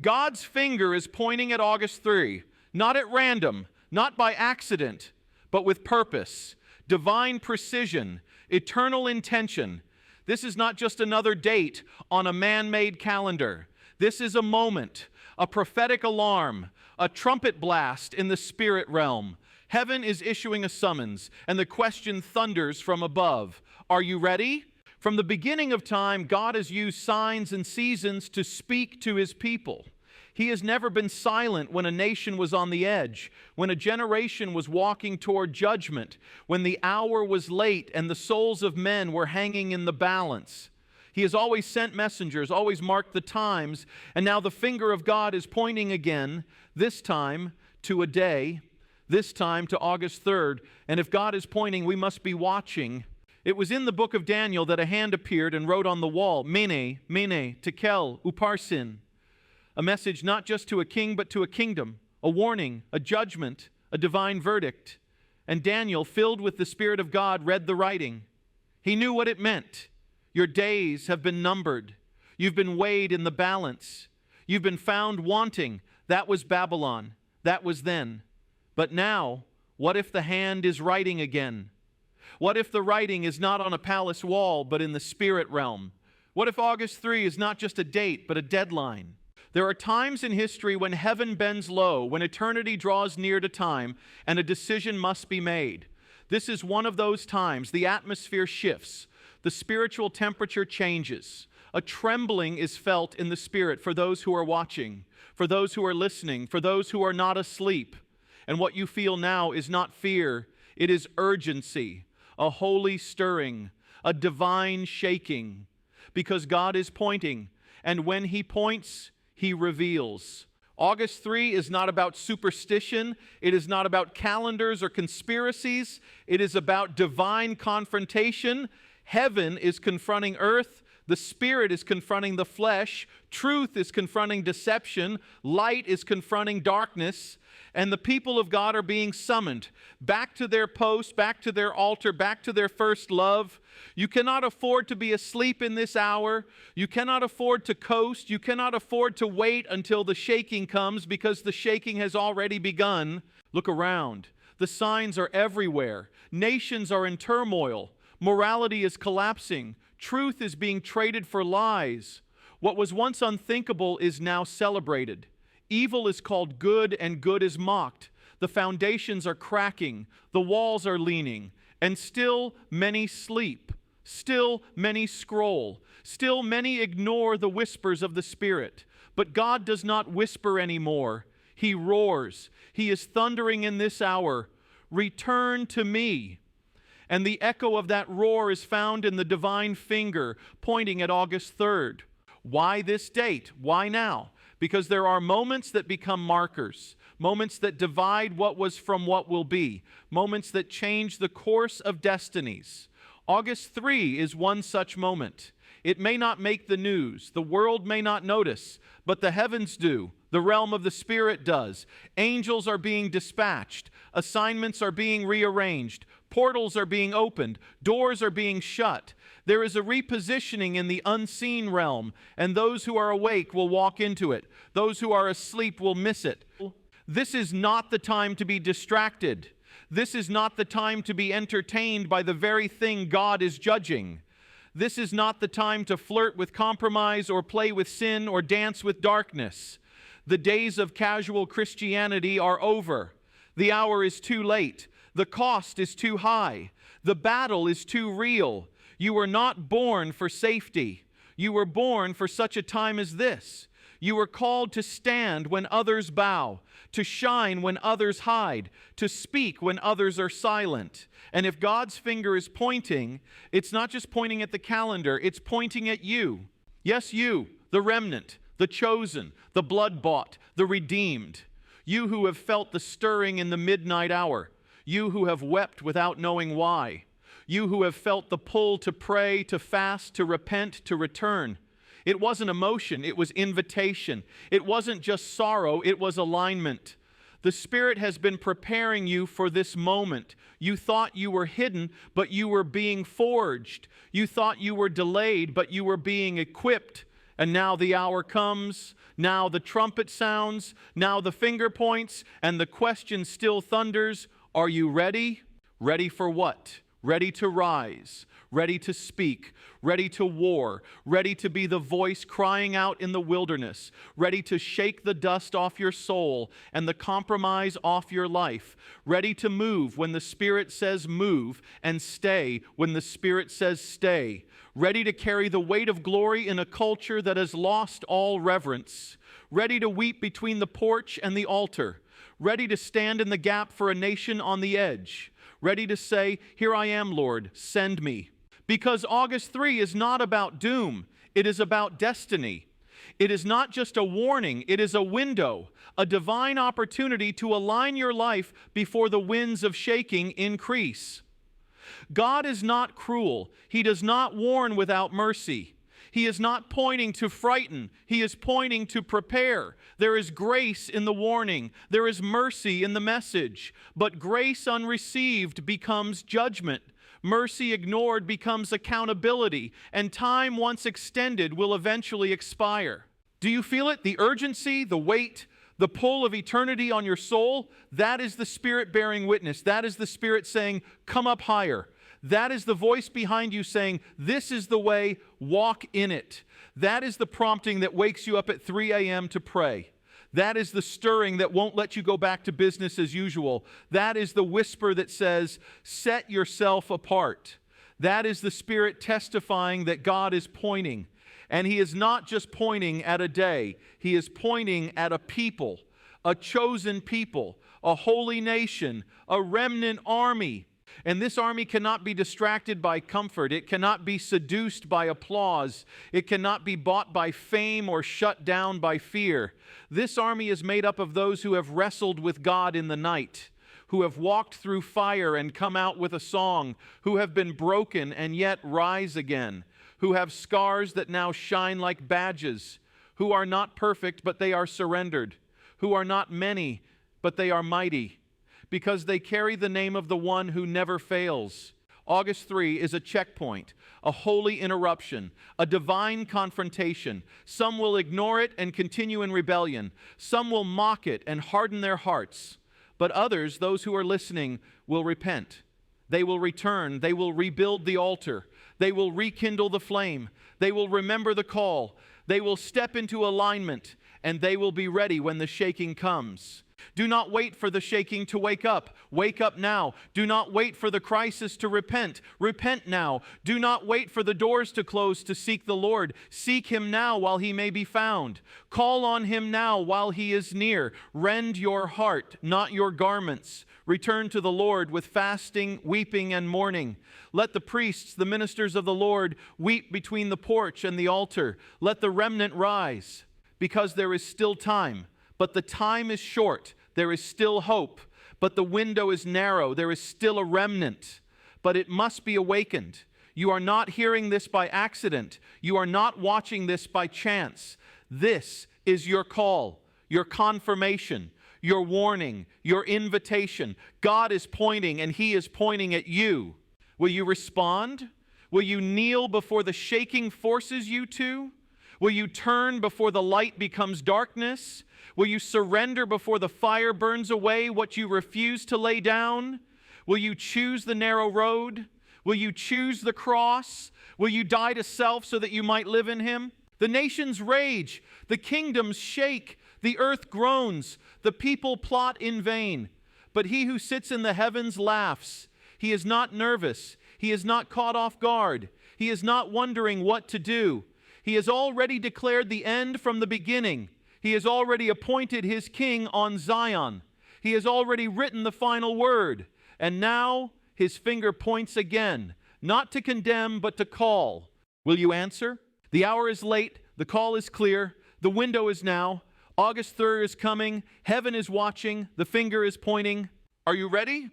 God's finger is pointing at August 3, not at random, not by accident, but with purpose, divine precision, eternal intention. This is not just another date on a man-made calendar. This is a moment, a prophetic alarm, a trumpet blast in the spirit realm. Heaven is issuing a summons, and the question thunders from above. Are you ready? From the beginning of time, God has used signs and seasons to speak to His people. He has never been silent when a nation was on the edge, when a generation was walking toward judgment, when the hour was late and the souls of men were hanging in the balance. He has always sent messengers, always marked the times, and now the finger of God is pointing again, this time to a day, this time to August 3rd. And if God is pointing, we must be watching. It was in the book of Daniel that a hand appeared and wrote on the wall, Mene, Mene, Tekel, Uparsin. A message not just to a king, but to a kingdom, a warning, a judgment, a divine verdict. And Daniel, filled with the Spirit of God, read the writing. He knew what it meant. Your days have been numbered. You've been weighed in the balance. You've been found wanting. That was Babylon. That was then. But now, what if the hand is writing again? What if the writing is not on a palace wall, but in the spirit realm? What if August 3 is not just a date, but a deadline? There are times in history when heaven bends low, when eternity draws near to time, and a decision must be made. This is one of those times. The atmosphere shifts. The spiritual temperature changes. A trembling is felt in the spirit for those who are watching, for those who are listening, for those who are not asleep. And what you feel now is not fear, it is urgency, a holy stirring, a divine shaking, because God is pointing, and when He points, He reveals. August 3 is not about superstition. It is not about calendars or conspiracies. It is about divine confrontation. Heaven is confronting earth. The Spirit is confronting the flesh. Truth is confronting deception. Light is confronting darkness. And the people of God are being summoned back to their post, back to their altar, back to their first love. You cannot afford to be asleep in this hour. You cannot afford to coast. You cannot afford to wait until the shaking comes, because the shaking has already begun. Look around. The signs are everywhere. Nations are in turmoil. Morality is collapsing. Truth is being traded for lies. What was once unthinkable is now celebrated. Evil is called good, and good is mocked. The foundations are cracking. The walls are leaning. And still many sleep. Still many scroll. Still many ignore the whispers of the Spirit. But God does not whisper anymore. He roars. He is thundering in this hour. Return to me. And the echo of that roar is found in the divine finger pointing at August 3rd. Why this date? Why now? Because there are moments that become markers, moments that divide what was from what will be, moments that change the course of destinies. August 3 is one such moment. It may not make the news, the world may not notice, but the heavens do. The realm of the Spirit does. Angels are being dispatched. Assignments are being rearranged. Portals are being opened. Doors are being shut. There is a repositioning in the unseen realm, and those who are awake will walk into it. Those who are asleep will miss it. This is not the time to be distracted. This is not the time to be entertained by the very thing God is judging. This is not the time to flirt with compromise or play with sin or dance with darkness. The days of casual Christianity are over. The hour is too late. The cost is too high. The battle is too real. You were not born for safety. You were born for such a time as this. You were called to stand when others bow, to shine when others hide, to speak when others are silent. And if God's finger is pointing, it's not just pointing at the calendar, it's pointing at you. Yes, you, the remnant, the chosen, the blood-bought, the redeemed. You who have felt the stirring in the midnight hour. You who have wept without knowing why. You who have felt the pull to pray, to fast, to repent, to return. It wasn't emotion, it was invitation. It wasn't just sorrow, it was alignment. The Spirit has been preparing you for this moment. You thought you were hidden, but you were being forged. You thought you were delayed, but you were being equipped. And now the hour comes, now the trumpet sounds, now the finger points, and the question still thunders, are you ready? Ready for what? Ready to rise, ready to speak, ready to war, ready to be the voice crying out in the wilderness, ready to shake the dust off your soul and the compromise off your life, ready to move when the Spirit says move and stay when the Spirit says stay, ready to carry the weight of glory in a culture that has lost all reverence, ready to weep between the porch and the altar, ready to stand in the gap for a nation on the edge, ready to say, here I am, Lord, send me. Because August 3 is not about doom, it is about destiny. It is not just a warning, it is a window, a divine opportunity to align your life before the winds of shaking increase. God is not cruel. He does not warn without mercy. He is not pointing to frighten. He is pointing to prepare. There is grace in the warning. There is mercy in the message. But grace unreceived becomes judgment. Mercy ignored becomes accountability. And time once extended will eventually expire. Do you feel it? The urgency, the weight, the pull of eternity on your soul? That is the Spirit bearing witness. That is the Spirit saying, come up higher. That is the voice behind you saying, this is the way, walk in it. That is the prompting that wakes you up at 3 a.m. to pray. That is the stirring that won't let you go back to business as usual. That is the whisper that says, set yourself apart. That is the Spirit testifying that God is pointing. And He is not just pointing at a day. He is pointing at a people, a chosen people, a holy nation, a remnant army. And this army cannot be distracted by comfort. It cannot be seduced by applause. It cannot be bought by fame or shut down by fear. This army is made up of those who have wrestled with God in the night, who have walked through fire and come out with a song, who have been broken and yet rise again, who have scars that now shine like badges, who are not perfect but they are surrendered, who are not many but they are mighty, because they carry the name of the one who never fails. August 3 is a checkpoint, a holy interruption, a divine confrontation. Some will ignore it and continue in rebellion. Some will mock it and harden their hearts. But others, those who are listening, will repent. They will return. They will rebuild the altar. They will rekindle the flame. They will remember the call. They will step into alignment, and they will be ready when the shaking comes. Do not wait for the shaking to wake up. Wake up now. Do not wait for the crisis to repent. Repent now. Do not wait for the doors to close to seek the Lord. Seek Him now while He may be found. Call on Him now while He is near. Rend your heart, not your garments. Return to the Lord with fasting, weeping, and mourning. Let the priests, the ministers of the Lord, weep between the porch and the altar. Let the remnant rise, because there is still time. But the time is short. There is still hope. But the window is narrow. There is still a remnant. But it must be awakened. You are not hearing this by accident. You are not watching this by chance. This is your call, your confirmation, your warning, your invitation. God is pointing, and He is pointing at you. Will you respond? Will you kneel before the shaking forces you to? Will you turn before the light becomes darkness? Will you surrender before the fire burns away what you refuse to lay down? Will you choose the narrow road? Will you choose the cross? Will you die to self so that you might live in Him? The nations rage, the kingdoms shake, the earth groans, the people plot in vain. But He who sits in the heavens laughs. He is not nervous. He is not caught off guard. He is not wondering what to do. He has already declared the end from the beginning. He has already appointed His king on Zion. He has already written the final word. And now His finger points again, not to condemn, but to call. Will you answer? The hour is late. The call is clear. The window is now. August 3rd is coming. Heaven is watching. The finger is pointing. Are you ready?